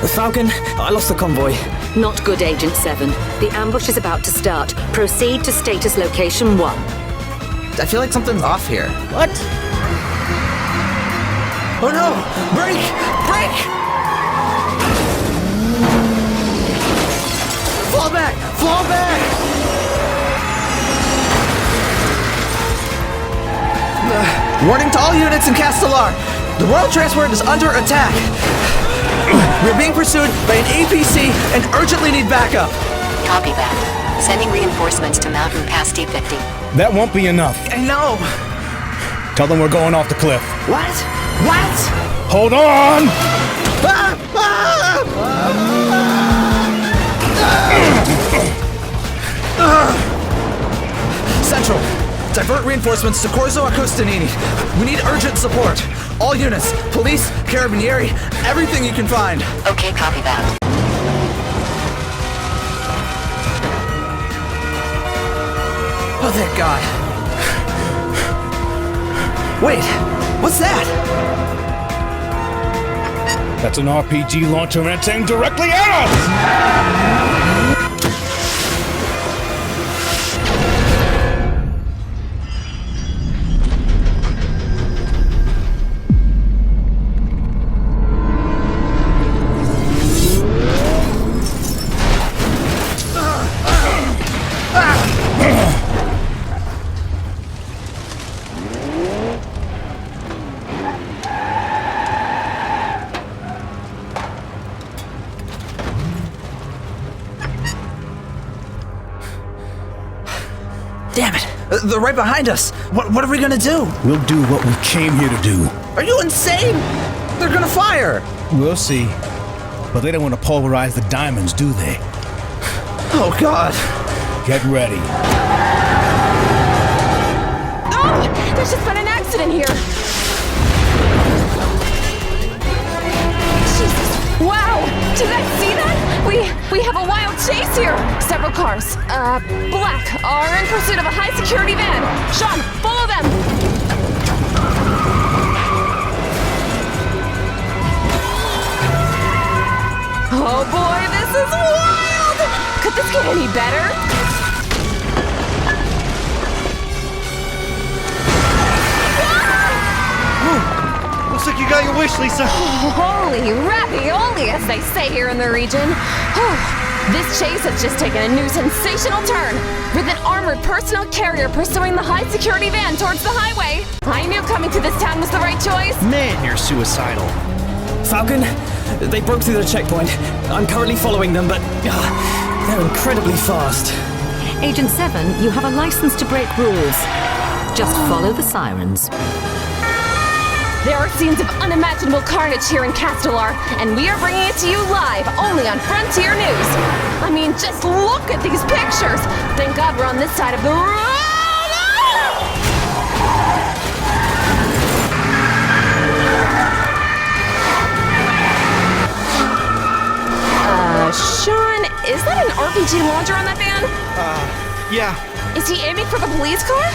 Falcon, I lost the convoy. Not good, Agent 7. The ambush is about to start. Proceed to status location 1. I feel like something's off here. What? Oh no! Brake! Brake! Fall back! Fall back! Warning to all units in Castellar. The Royal Transport is under attack. We're being pursued by an APC and urgently need backup. Copy that. Sending reinforcements to Mountain Pass D50. That won't be enough. I know. Tell them we're going off the cliff. What? What? Hold on! Ah! Ah! Central, divert reinforcements to Corso Accostanini. We need urgent support. All units, police, carabinieri, everything you can find. Okay, copy that. Oh, thank God. Wait, what's that? That's an RPG launcher and it's aimed directly at us! Damn it! They're right behind us. What are we gonna do? We'll do what we came here to do. Are you insane? They're gonna fire! We'll see. But they don't want to pulverize the diamonds, do they? Oh, God. Get ready. Oh! There's just been an accident here! Jesus! Wow! Do you guys see that? We have a wild chase here! Several cars, black, are in pursuit of a high-security van. Sean, follow them! Oh boy, this is wild! Could this get any better? Looks like you got your wish, Lisa. Holy ravioli, as they say here in the region. This chase has just taken a new sensational turn, with an armored personal carrier pursuing the high-security van towards the highway. I knew coming to this town was the right choice. Man, you're suicidal. Falcon, they broke through the checkpoint. I'm currently following them, but they're incredibly fast. Agent 7, you have a license to break rules. Just follow the sirens. There are scenes of unimaginable carnage here in Castellar, and we are bringing it to you live, only on Frontier News. I mean, just look at these pictures. Thank God we're on this side of the road. Sean, is that an RPG launcher on that van? Yeah. Is he aiming for the police car?